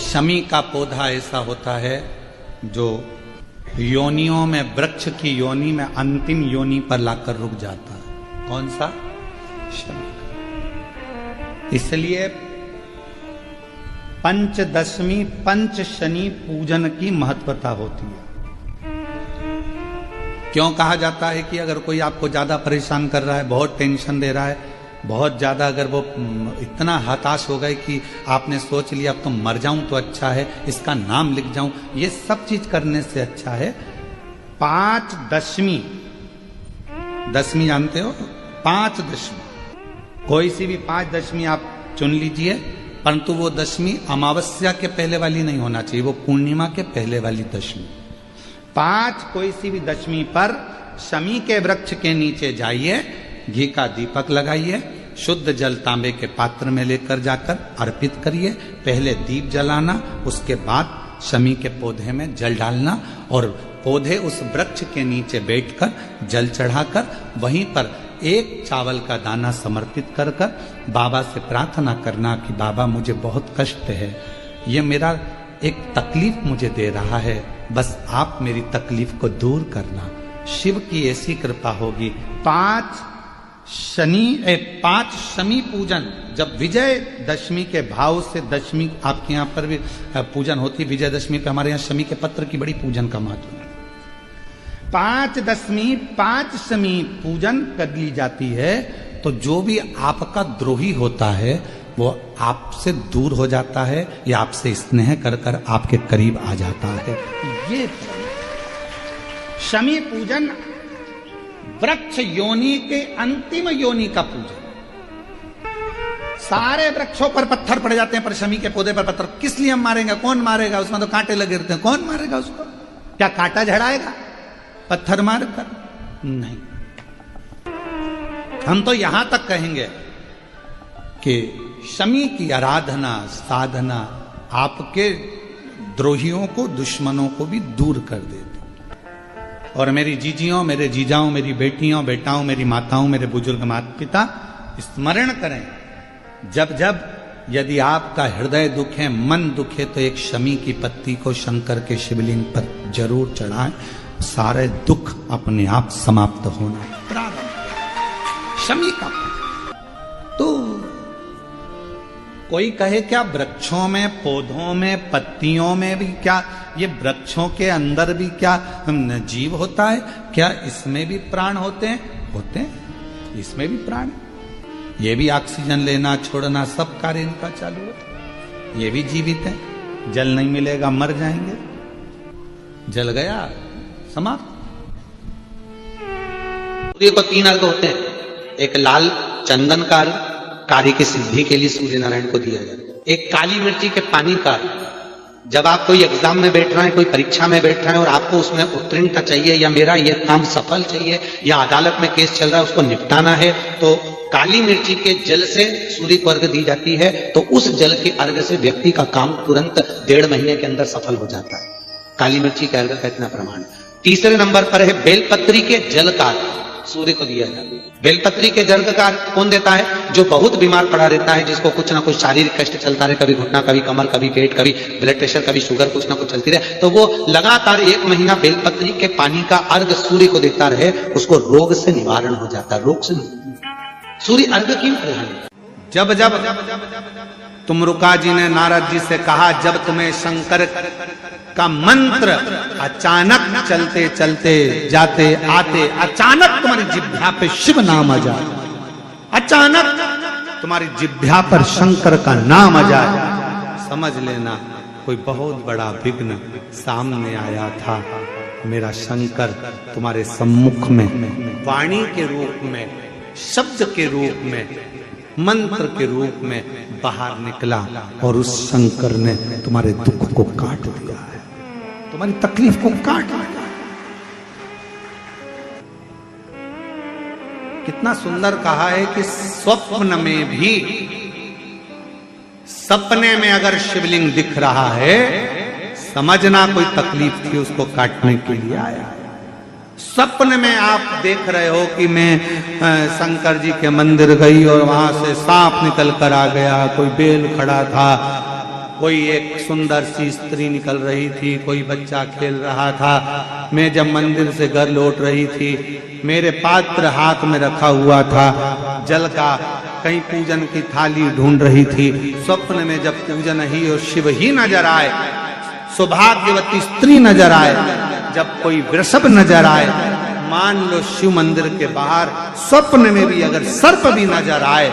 शमी का पौधा ऐसा होता है जो योनियों में, वृक्ष की योनि में अंतिम योनि पर लाकर रुक जाता है। कौन सा? शमी। इसलिए पंचदशमी पंच शनि पूजन की महत्वता होती है। क्यों कहा जाता है कि अगर कोई आपको ज्यादा परेशान कर रहा है, बहुत टेंशन दे रहा है, बहुत ज्यादा अगर वो इतना हताश हो गए कि आपने सोच लिया अब तो मर जाऊं तो अच्छा है, इसका नाम लिख जाऊं, ये सब चीज करने से अच्छा है पांच दशमी। दशमी जानते हो? पांच दशमी, कोई सी भी पांच दशमी आप चुन लीजिए, परंतु वो दशमी अमावस्या के पहले वाली नहीं होना चाहिए, वो पूर्णिमा के पहले वाली दशमी। पांच कोई सी भी दशमी पर शमी के वृक्ष के नीचे जाइए, घी का दीपक लगाइए, शुद्ध जल तांबे के पात्र में लेकर जाकर अर्पित करिए। पहले दीप जलाना, उसके बाद शमी के पौधे में जल डालना और पौधे उस वृक्ष के नीचे बैठकर जल चढ़ाकर वहीं पर एक चावल का दाना समर्पित कर कर बाबा से प्रार्थना करना कि बाबा मुझे बहुत कष्ट है, ये मेरा एक तकलीफ मुझे दे रहा है, बस आप मेरी तकलीफ को दूर करना। शिव की ऐसी कृपा होगी। पांच शमी पूजन, जब विजय दशमी के भाव से, दशमी आपके यहाँ पर भी पूजन होती, विजयदशमी पे हमारे यहाँ शमी के पत्र की बड़ी पूजन का महत्व है। पांच दशमी पांच शमी पूजन कर ली जाती है तो जो भी आपका द्रोही होता है वो आपसे दूर हो जाता है या आपसे स्नेह कर कर आपके करीब आ जाता है। ये शमी पूजन वृक्ष योनि के अंतिम योनि का पूजन। सारे वृक्षों पर पत्थर पड़ जाते हैं, पर शमी के पौधे पर पत्थर किस लिए हम मारेंगे? कौन मारेगा? उसमें तो कांटे लगे रहते हैं, कौन मारेगा उसको? क्या कांटा झड़ाएगा पत्थर मार कर? नहीं। हम तो यहां तक कहेंगे कि शमी की आराधना साधना आपके द्रोहियों को, दुश्मनों को भी दूर कर देती। और मेरी जीजियों, मेरे जीजाओं, मेरी बेटियों, बेटाओं, मेरी माताओं, मेरे बुजुर्ग माता पिता स्मरण करें, जब जब यदि आपका हृदय दुख है, मन दुख है, तो एक शमी की पत्ती को शंकर के शिवलिंग पर जरूर चढ़ाएं, सारे दुख अपने आप समाप्त होना प्रारंभ। शमी का तो कोई कहे क्या वृक्षों में, पौधों में, पत्तियों में भी क्या, ये वृक्षों के अंदर भी क्या जीव होता है? क्या इसमें भी प्राण होते हैं? होते हैं, इसमें भी प्राण, ये भी ऑक्सीजन लेना छोड़ना सब कार्य इनका चालू है, ये भी जीवित है। जल नहीं मिलेगा मर जाएंगे, जल गया समाप्त। सूर्य को तीन अर्घ होते हैं, एक लाल चंदन का अर्घ कार्य की सिद्धि के लिए सूर्य नारायण को दिया जाता है, एक काली मिर्ची के पानी का, जब आप कोई एग्जाम में बैठ रहे हैं, कोई परीक्षा में बैठ रहे हैं और आपको उसमें उत्तीर्णता चाहिए या मेरा यह काम सफल चाहिए या अदालत में केस चल रहा है उसको निपटाना है, तो काली मिर्ची के जल से सूर्य को अर्घ दी जाती है, तो उस जल के अर्घ से व्यक्ति का काम तुरंत 1.5 महीने के अंदर सफल हो जाता है। काली मिर्ची के अर्घ का इतना प्रमाण है। तीसरे नंबर पर है बेलपत्री के जल का सूर्य को दिया जाता है। बेलपत्री के जल का कौन देता है? जो बहुत बीमार पड़ा रहता है, जिसको कुछ ना कुछ शारीरिक कष्ट चलता रहे, कभी घुटना, कभी कमर, कभी पेट, कभी ब्लड प्रेशर, कभी शुगर, कुछ ना कुछ चलती रहे, तो वो लगातार 1 महीना बेलपत्री के पानी का अर्घ सूर्य को देता रहे, उसको रोग से निवारण हो जाता है। रोग से सूर्य अर्घ क्यों प्रधान? जब जब तुमरुका जी ने नारद जी से कहा, जब तुम्हें शंकर का मंत्र अचानक चलते चलते जाते आते अचानक तुम्हारी जिह्वा पे शिव नाम आ जाए, अचानक तुम्हारी जिह्वा पर शंकर का नाम आ जाए, समझ लेना कोई बहुत बड़ा विघ्न सामने आया था। मेरा शंकर तुम्हारे सम्मुख में वाणी के रूप में, शब्द के रूप में, मंत्र के रूप में बाहर निकला और उस शंकर ने तुम्हारे दुख को काट दिया है, तुम्हारी तकलीफ को काट दिया। कितना सुंदर कहा है कि स्वप्न में भी, सपने में अगर शिवलिंग दिख रहा है, समझना कोई तकलीफ थी उसको काटने के लिए आया। स्वप्न में आप देख रहे हो कि मैं शंकर जी के मंदिर गई और वहां से सांप निकल कर आ गया, कोई बेल खड़ा था, कोई एक सुंदर सी स्त्री निकल रही थी, कोई बच्चा खेल रहा था। मैं जब मंदिर से घर लौट रही थी, मेरे पात्र हाथ में रखा हुआ था जल का, कहीं पूजन की थाली ढूंढ रही थी। स्वप्न में जब पूजन ही और शिव ही नजर आए, सौभाग्यवती स्त्री नजर आए, जब कोई वृषभ नजर आए, मान लो शिव मंदिर के बाहर स्वप्न में भी अगर सर्प भी नजर आए,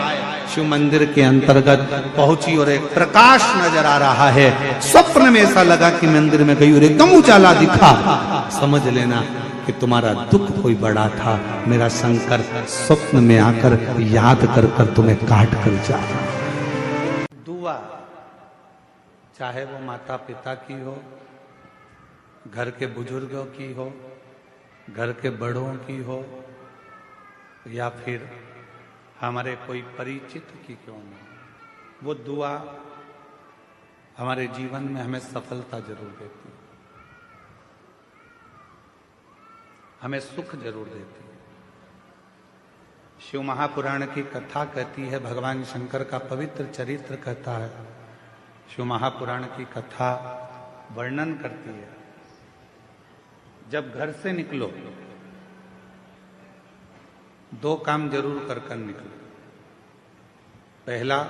शिव मंदिर के अंतर्गत पहुंची और एक प्रकाश नजर आ रहा है। स्वप्न में ऐसा लगा कि मंदिर में गई और एकदम उजाला दिखा, समझ लेना कि तुम्हारा दुख कोई बड़ा था। मेरा शंकर स्वप्न में आकर याद कर कर तुम्हें काट कर जा। दुआ चाहे वो माता पिता की हो, घर के बुजुर्गों की हो, घर के बड़ों की हो, या फिर हमारे कोई परिचित की क्यों ना, वो दुआ हमारे जीवन में हमें सफलता जरूर देती है, हमें सुख जरूर देती है। शिव महापुराण की कथा कहती है, भगवान शंकर का पवित्र चरित्र कहता है, शिव महापुराण की कथा वर्णन करती है, जब घर से निकलो दो काम जरूर कर कर निकलो। पहला,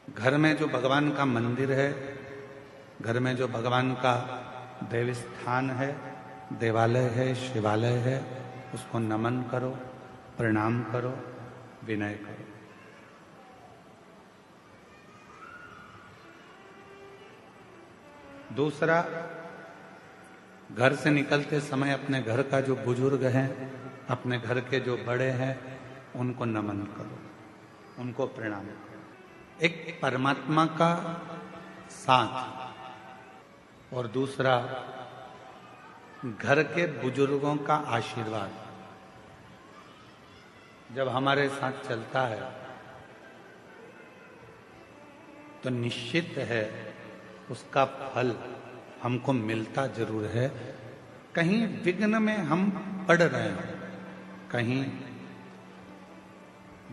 घर में जो भगवान का मंदिर है, घर में जो भगवान का देव स्थान है, देवालय है, शिवालय है, उसको नमन करो, प्रणाम करो, विनय करो। दूसरा, घर से निकलते समय अपने घर का जो बुजुर्ग हैं, अपने घर के जो बड़े हैं, उनको नमन करो, उनको प्रणाम करो। एक परमात्मा का साथ और दूसरा घर के बुजुर्गों का आशीर्वाद जब हमारे साथ चलता है तो निश्चित है उसका फल हमको मिलता जरूर है। कहीं विघ्न में हम पड़ रहे हैं, कहीं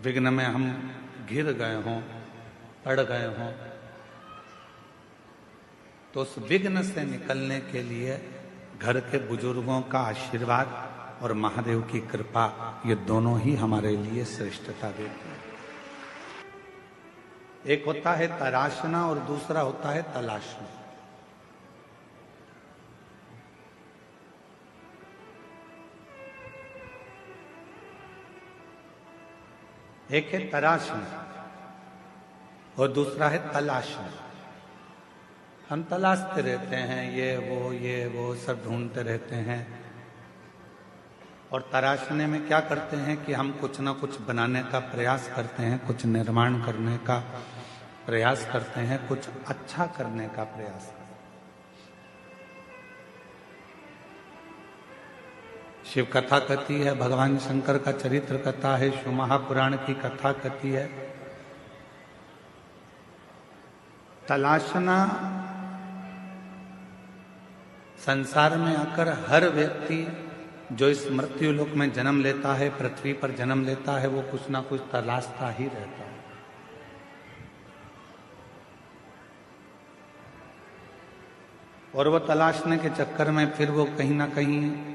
विघ्न में हम गिर गए हों, पड़ गए हों, तो उस विघ्न से निकलने के लिए घर के बुजुर्गों का आशीर्वाद और महादेव की कृपा, ये दोनों ही हमारे लिए श्रेष्ठता देते हैं। एक होता है तराशना और दूसरा होता है तलाशना। एक है तराशना और दूसरा है तलाशना। हम तलाशते रहते हैं, ये वो सब ढूंढते रहते हैं, और तराशने में क्या करते हैं कि हम कुछ ना कुछ बनाने का प्रयास करते हैं, कुछ निर्माण करने का प्रयास करते हैं, कुछ अच्छा करने का प्रयास करते हैं। शिव कथा कहती है, भगवान शंकर का चरित्र कथा है, शिव महापुराण की कथा कहती है, तलाशना संसार में आकर हर व्यक्ति जो इस मृत्यु लोक में जन्म लेता है, पृथ्वी पर जन्म लेता है, वो कुछ ना कुछ तलाशता ही रहता है। और वो तलाशने के चक्कर में फिर वो कहीं ना कहीं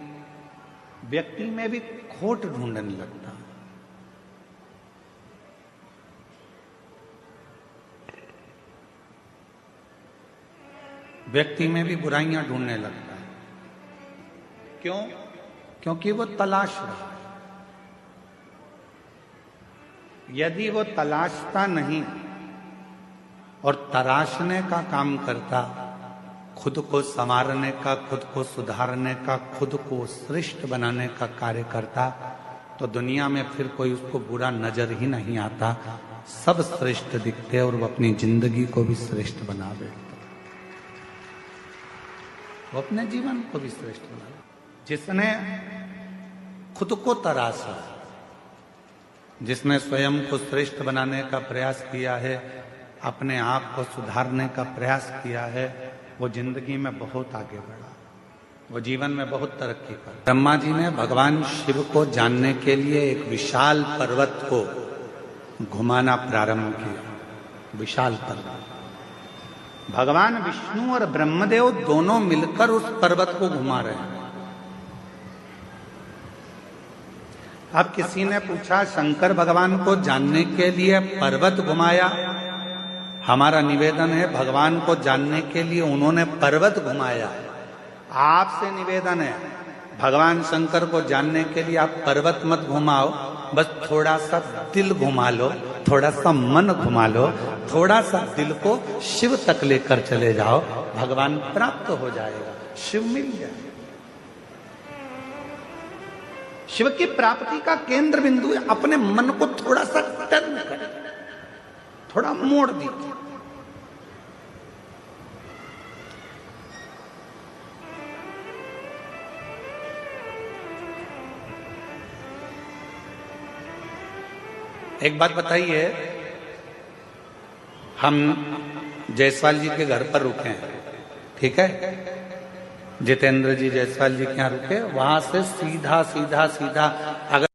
व्यक्ति में भी खोट ढूंढने लगता है। व्यक्ति में भी बुराइयां ढूंढने लगता है। क्यों? क्योंकि वो तलाश रहा है। यदि वो तलाशता नहीं और तराशने का काम करता, खुद को संवारने का, खुद को सुधारने का, खुद को श्रेष्ठ बनाने का कार्य करता, तो दुनिया में फिर कोई उसको बुरा नजर ही नहीं आता, सब श्रेष्ठ दिखते और वो अपनी जिंदगी को भी श्रेष्ठ बना देता, वो अपने जीवन को भी श्रेष्ठ बना। जिसने खुद को तराशा, जिसने स्वयं को श्रेष्ठ बनाने का प्रयास किया है, अपने आप को सुधारने का प्रयास किया है, वो जिंदगी में बहुत आगे बढ़ा, वो जीवन में बहुत तरक्की कर। ब्रह्मा जी ने भगवान शिव को जानने के लिए एक विशाल पर्वत को घुमाना प्रारंभ किया। विशाल पर्वत। भगवान विष्णु और ब्रह्मदेव दोनों मिलकर उस पर्वत को घुमा रहे हैं। अब किसी ने पूछा शंकर भगवान को जानने के लिए पर्वत घुमाया। हमारा निवेदन है भगवान को जानने के लिए उन्होंने पर्वत घुमाया। आपसे निवेदन है भगवान शंकर को जानने के लिए आप पर्वत मत घुमाओ, बस थोड़ा सा दिल घुमा लो, थोड़ा सा मन घुमा लो, थोड़ा सा दिल को शिव तक लेकर चले जाओ, भगवान प्राप्त हो जाएगा, शिव मिल जाएगा। शिव की प्राप्ति का केंद्र बिंदु है अपने मन को थोड़ा सा टर्न कर, थोड़ा मोड़ दीजिए। एक बात बताइए, हम जायसवाल जी के घर पर रुके हैं, ठीक है, जितेंद्र जी जायसवाल जी के यहाँ रुके, वहां से सीधा सीधा सीधा अगर